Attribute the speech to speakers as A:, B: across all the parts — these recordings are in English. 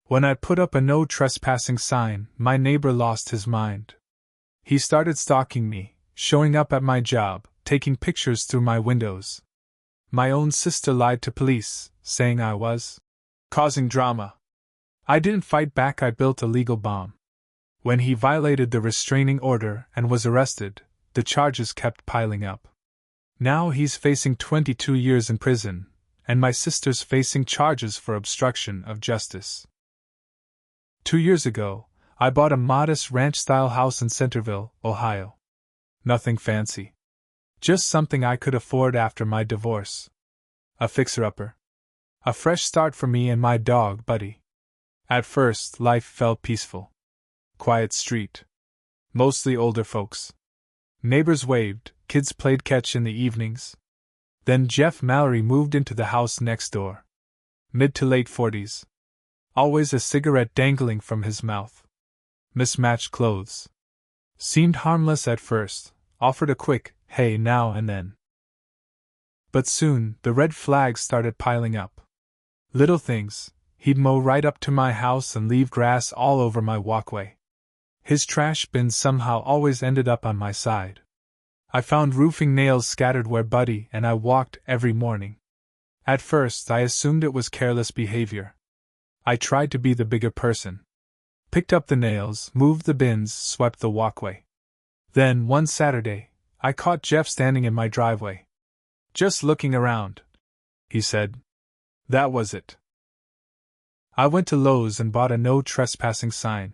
A: When I put up a no trespassing sign, my neighbor lost his mind. He started stalking me, showing up at my job, taking pictures through my windows. My own sister lied to police, saying I was causing drama. I didn't fight back, I built a legal bomb. When he violated the restraining order and was arrested, the charges kept piling up. Now he's facing 22 years in prison, and my sister's facing charges for obstruction of justice. 2 years ago, I bought a modest ranch-style house in Centerville, Ohio. Nothing fancy. Just something I could afford after my divorce. A fixer-upper. A fresh start for me and my dog, Buddy. At first, life felt peaceful. Quiet street. Mostly older folks. Neighbors waved, kids played catch in the evenings. Then Jeff Mallory moved into the house next door. Mid to late 40s. Always a cigarette dangling from his mouth. Mismatched clothes. Seemed harmless at first, offered a quick, hey now and then. But soon, the red flags started piling up. Little things, he'd mow right up to my house and leave grass all over my walkway. His trash bin somehow always ended up on my side. I found roofing nails scattered where Buddy and I walked every morning. At first, I assumed it was careless behavior. I tried to be the bigger person. Picked up the nails, moved the bins, swept the walkway. Then, one Saturday, I caught Jeff standing in my driveway. Just looking around, he said. That was it. I went to Lowe's and bought a no trespassing sign.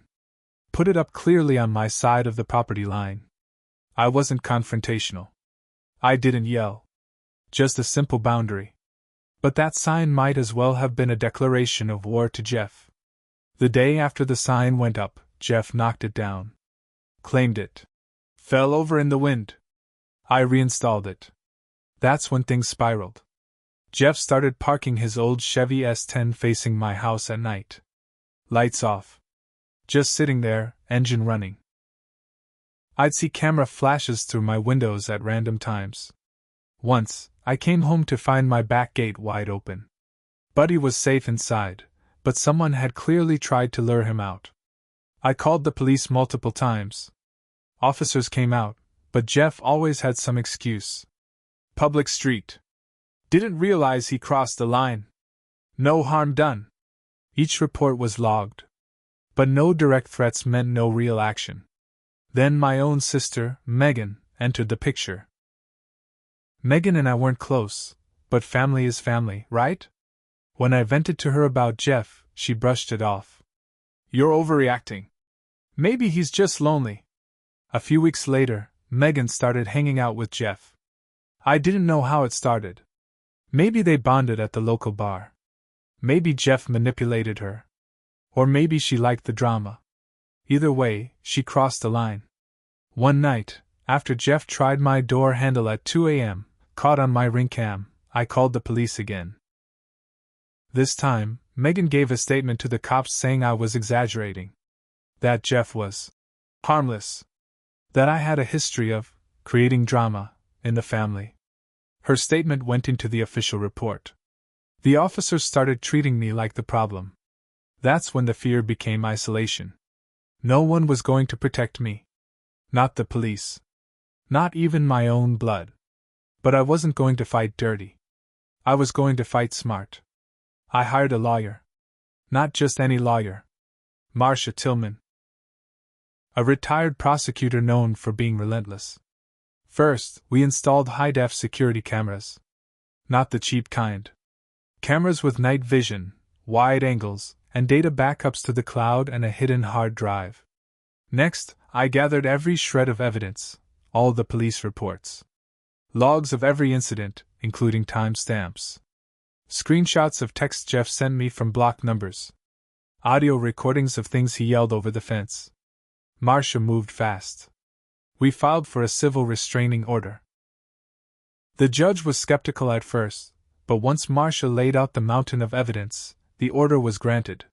A: Put it up clearly on my side of the property line. I wasn't confrontational. I didn't yell. Just a simple boundary. But that sign might as well have been a declaration of war to Jeff. The day after the sign went up, Jeff knocked it down. Claimed it. Fell over in the wind. I reinstalled it. That's when things spiraled. Jeff started parking his old Chevy S10 facing my house at night. Lights off. Just sitting there, engine running. I'd see camera flashes through my windows at random times. Once, I came home to find my back gate wide open. Buddy was safe inside, but someone had clearly tried to lure him out. I called the police multiple times. Officers came out, but Jeff always had some excuse. Public street. Didn't realize he crossed the line. No harm done. Each report was logged. But no direct threats meant no real action. Then my own sister, Megan, entered the picture. Megan and I weren't close, but family is family, right? When I vented to her about Jeff, she brushed it off. You're overreacting. Maybe he's just lonely. A few weeks later, Megan started hanging out with Jeff. I didn't know how it started. Maybe they bonded at the local bar. Maybe Jeff manipulated her. Or maybe she liked the drama. Either way, she crossed the line. One night, after Jeff tried my door handle at 2 a.m., caught on my Ring cam, I called the police again. This time, Megan gave a statement to the cops saying I was exaggerating. That Jeff was harmless. That I had a history of creating drama in the family. Her statement went into the official report. The officers started treating me like the problem. That's when the fear became isolation. No one was going to protect me. Not the police. Not even my own blood. But I wasn't going to fight dirty. I was going to fight smart. I hired a lawyer. Not just any lawyer. Marcia Tillman. A retired prosecutor known for being relentless. First, we installed high-def security cameras. Not the cheap kind. Cameras with night vision, wide angles, and data backups to the cloud and a hidden hard drive. Next, I gathered every shred of evidence, all the police reports. Logs of every incident, including timestamps. Screenshots of texts Jeff sent me from block numbers. Audio recordings of things he yelled over the fence. Marcia moved fast. We filed for a civil restraining order. The judge was skeptical at first, but once Marcia laid out the mountain of evidence, the order was granted.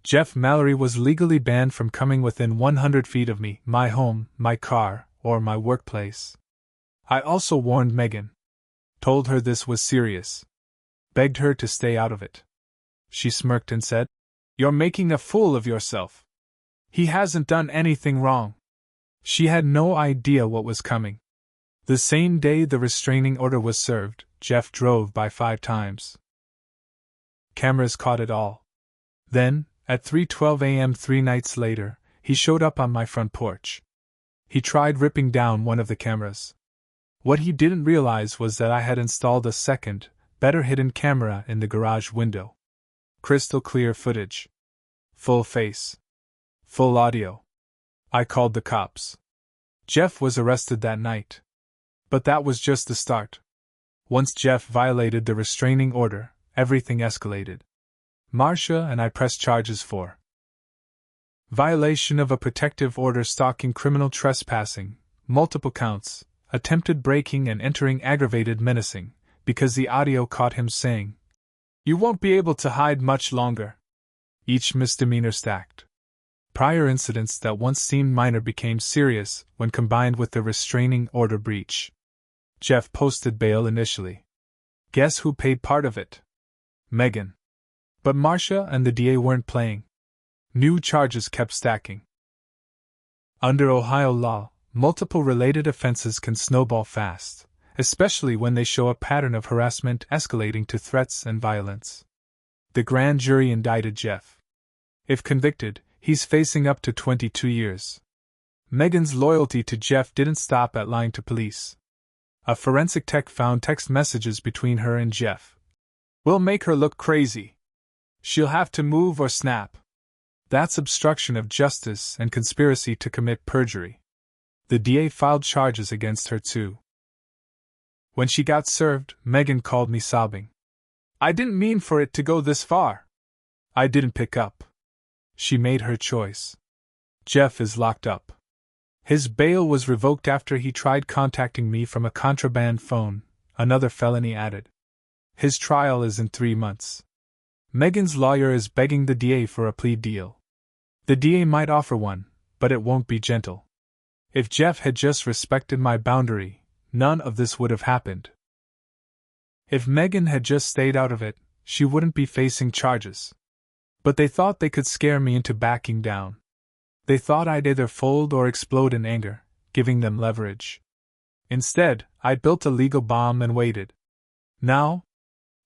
A: Jeff Mallory was legally banned from coming within 100 feet of me, my home, my car, or my workplace. I also warned Megan. Told her this was serious. Begged her to stay out of it. She smirked and said, You're making a fool of yourself. He hasn't done anything wrong. She had no idea what was coming. The same day the restraining order was served, Jeff drove by 5 times. Cameras caught it all. Then, at 3:12 a.m. 3 nights later, he showed up on my front porch. He tried ripping down one of the cameras. What he didn't realize was that I had installed a second, better hidden camera in the garage window. Crystal clear footage. Full face. Full audio. I called the cops. Jeff was arrested that night. But that was just the start. Once Jeff violated the restraining order, everything escalated. Marcia and I pressed charges for violation of a protective order, stalking, criminal trespassing, multiple counts, attempted breaking and entering, aggravated menacing, because the audio caught him saying, "You won't be able to hide much longer." Each misdemeanor stacked. Prior incidents that once seemed minor became serious when combined with the restraining order breach. Jeff posted bail initially. Guess who paid part of it? Megan. But Marcia and the DA weren't playing. New charges kept stacking. Under Ohio law, multiple related offenses can snowball fast, especially when they show a pattern of harassment escalating to threats and violence. The grand jury indicted Jeff. If convicted, he's facing up to 22 years. Megan's loyalty to Jeff didn't stop at lying to police. A forensic tech found text messages between her and Jeff. "We'll make her look crazy. She'll have to move or snap." That's obstruction of justice and conspiracy to commit perjury. The DA filed charges against her too. When she got served, Megan called me sobbing. "I didn't mean for it to go this far." I didn't pick up. She made her choice. Jeff is locked up. His bail was revoked after he tried contacting me from a contraband phone, another felony added. His trial is in 3 months. Megan's lawyer is begging the DA for a plea deal. The DA might offer one, but it won't be gentle. If Jeff had just respected my boundary, none of this would have happened. If Megan had just stayed out of it, she wouldn't be facing charges. But they thought they could scare me into backing down. They thought I'd either fold or explode in anger, giving them leverage. Instead, I'd built a legal bomb and waited. Now,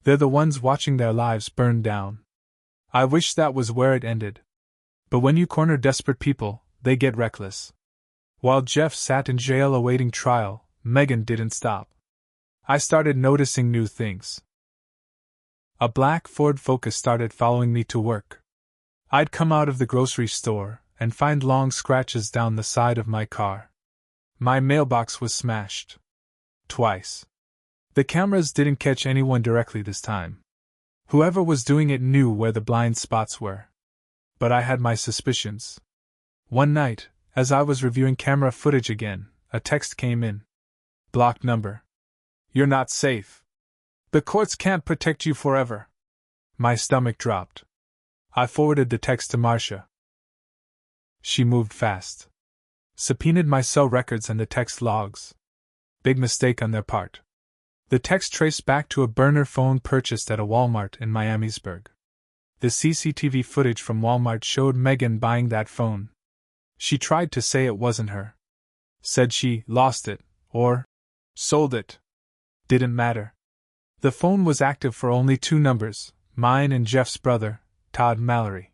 A: they're the ones watching their lives burn down. I wish that was where it ended. But when you corner desperate people, they get reckless. While Jeff sat in jail awaiting trial, Megan didn't stop. I started noticing new things. A black Ford Focus started following me to work. I'd come out of the grocery store and find long scratches down the side of my car. My mailbox was smashed. Twice. The cameras didn't catch anyone directly this time. Whoever was doing it knew where the blind spots were. But I had my suspicions. One night, as I was reviewing camera footage again, a text came in. Blocked number. "You're not safe. The courts can't protect you forever." My stomach dropped. I forwarded the text to Marcia. She moved fast. Subpoenaed my cell records and the text logs. Big mistake on their part. The text traced back to a burner phone purchased at a Walmart in Miamisburg. The CCTV footage from Walmart showed Megan buying that phone. She tried to say it wasn't her. Said she lost it, or sold it. Didn't matter. The phone was active for only 2 numbers, mine and Jeff's brother, Todd Mallory.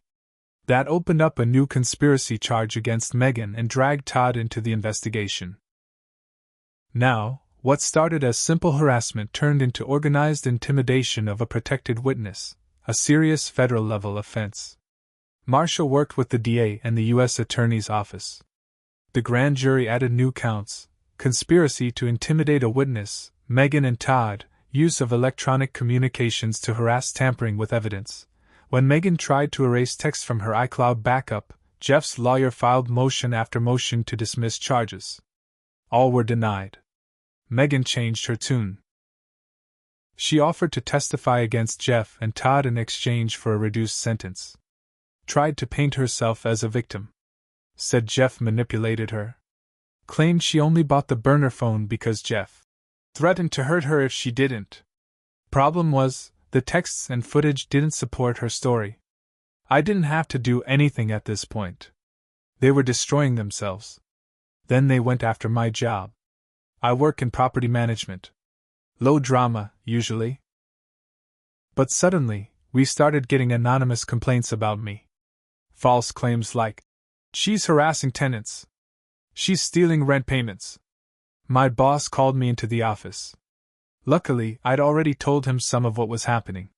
A: That opened up a new conspiracy charge against Megan and dragged Todd into the investigation. Now, what started as simple harassment turned into organized intimidation of a protected witness, a serious federal-level offense. Marcia worked with the DA and the U.S. Attorney's Office. The grand jury added new counts: conspiracy to intimidate a witness, Megan and Todd, use of electronic communications to harass, tampering with evidence. When Megan tried to erase text from her iCloud backup, Jeff's lawyer filed motion after motion to dismiss charges. All were denied. Megan changed her tune. She offered to testify against Jeff and Todd in exchange for a reduced sentence. Tried to paint herself as a victim. Said Jeff manipulated her. Claimed she only bought the burner phone because Jeff threatened to hurt her if she didn't. Problem was, the texts and footage didn't support her story. I didn't have to do anything at this point. They were destroying themselves. Then they went after my job. I work in property management. Low drama, usually. But suddenly, we started getting anonymous complaints about me. False claims like, she's harassing tenants. She's stealing rent payments. My boss called me into the office. Luckily, I'd already told him some of what was happening.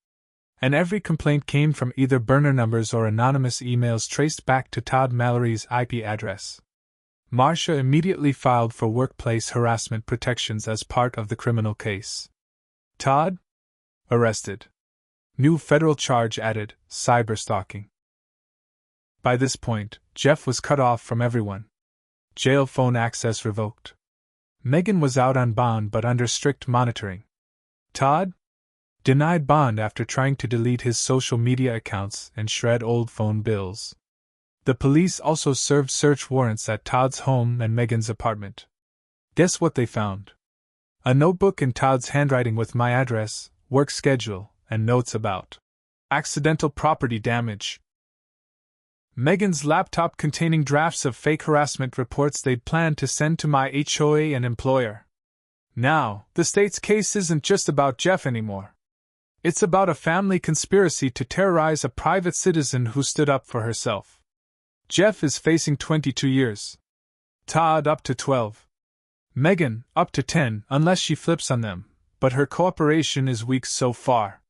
A: And every complaint came from either burner numbers or anonymous emails traced back to Todd Mallory's IP address. Marcia immediately filed for workplace harassment protections as part of the criminal case. Todd? Arrested. New federal charge added, cyberstalking. By this point, Jeff was cut off from everyone. Jail phone access revoked. Megan was out on bond but under strict monitoring. Todd? Denied bond after trying to delete his social media accounts and shred old phone bills. The police also served search warrants at Todd's home and Megan's apartment. Guess what they found? A notebook in Todd's handwriting with my address, work schedule, and notes about accidental property damage. Megan's laptop containing drafts of fake harassment reports they'd planned to send to my HOA and employer. Now, the state's case isn't just about Jeff anymore. It's about a family conspiracy to terrorize a private citizen who stood up for herself. Jeff is facing 22 years. Todd up to 12. Megan up to 10 unless she flips on them, but her cooperation is weak so far.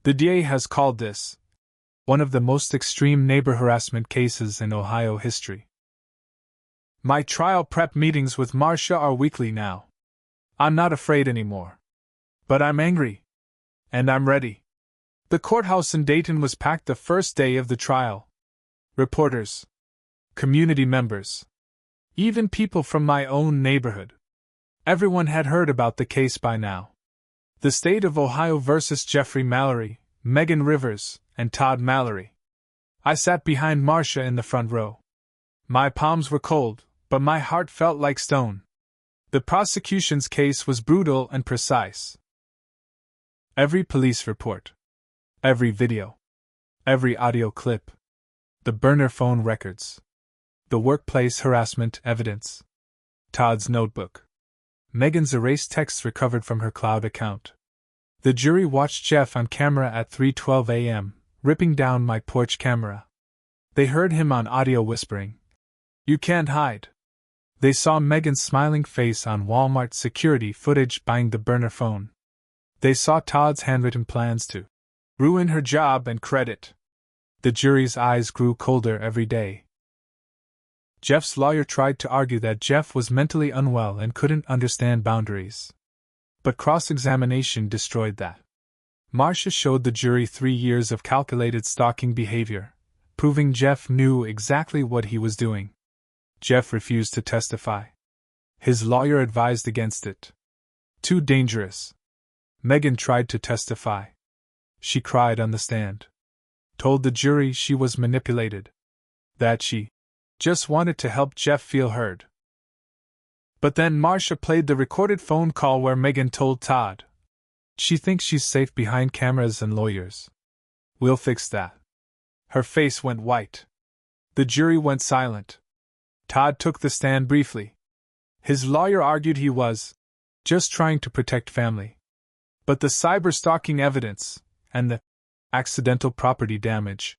A: The DA has called this one of the most extreme neighbor harassment cases in Ohio history. My trial prep meetings with Marcia are weekly now. I'm not afraid anymore. But I'm angry. And I'm ready. The courthouse in Dayton was packed the first day of the trial. Reporters. Community members. Even people from my own neighborhood. Everyone had heard about the case by now. The state of Ohio versus Jeffrey Mallory, Megan Rivers, and Todd Mallory. I sat behind Marcia in the front row. My palms were cold, but my heart felt like stone. The prosecution's case was brutal and precise. Every police report. Every video. Every audio clip. The burner phone records. The workplace harassment evidence. Todd's notebook. Megan's erased texts recovered from her cloud account. The jury watched Jeff on camera at 3:12 a.m., ripping down my porch camera. They heard him on audio whispering, "You can't hide." They saw Megan's smiling face on Walmart security footage buying the burner phone. They saw Todd's handwritten plans to ruin her job and credit. The jury's eyes grew colder every day. Jeff's lawyer tried to argue that Jeff was mentally unwell and couldn't understand boundaries. But cross-examination destroyed that. Marcia showed the jury 3 years of calculated stalking behavior, proving Jeff knew exactly what he was doing. Jeff refused to testify. His lawyer advised against it. Too dangerous. Megan tried to testify. She cried on the stand. Told the jury she was manipulated. That she just wanted to help Jeff feel heard. But then Marcia played the recorded phone call where Megan told Todd, "She thinks she's safe behind cameras and lawyers. We'll fix that." Her face went white. The jury went silent. Todd took the stand briefly. His lawyer argued he was just trying to protect family. But the cyber-stalking evidence and the accidental property damage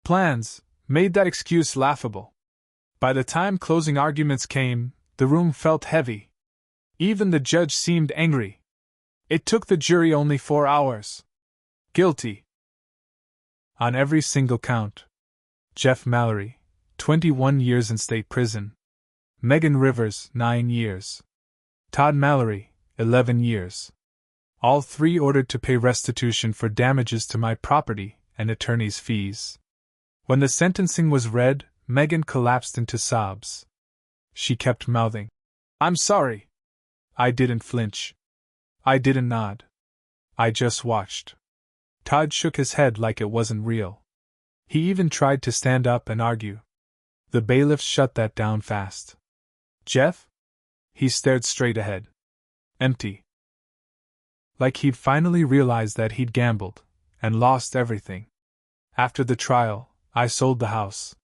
A: plans made that excuse laughable. By the time closing arguments came, the room felt heavy. Even the judge seemed angry. It took the jury only 4 hours. Guilty. On every single count. Jeff Mallory, 21 years in state prison. Megan Rivers, 9 years. Todd Mallory, 11 years. All 3 ordered to pay restitution for damages to my property and attorney's fees. When the sentencing was read, Megan collapsed into sobs. She kept mouthing, "I'm sorry." I didn't flinch. I didn't nod. I just watched. Todd shook his head like it wasn't real. He even tried to stand up and argue. The bailiffs shut that down fast. "Jeff?" He stared straight ahead. Empty. Like he'd finally realized that he'd gambled and lost everything. After the trial, I sold the house.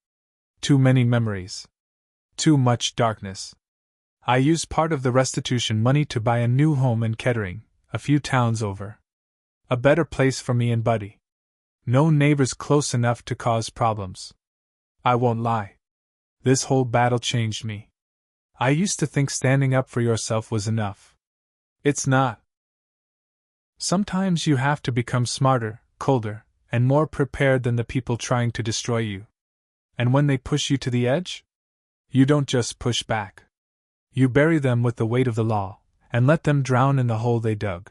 A: Too many memories. Too much darkness. I used part of the restitution money to buy a new home in Kettering, a few towns over. A better place for me and Buddy. No neighbors close enough to cause problems. I won't lie. This whole battle changed me. I used to think standing up for yourself was enough. It's not. Sometimes you have to become smarter, colder, and more prepared than the people trying to destroy you. And when they push you to the edge, you don't just push back. You bury them with the weight of the law, and let them drown in the hole they dug.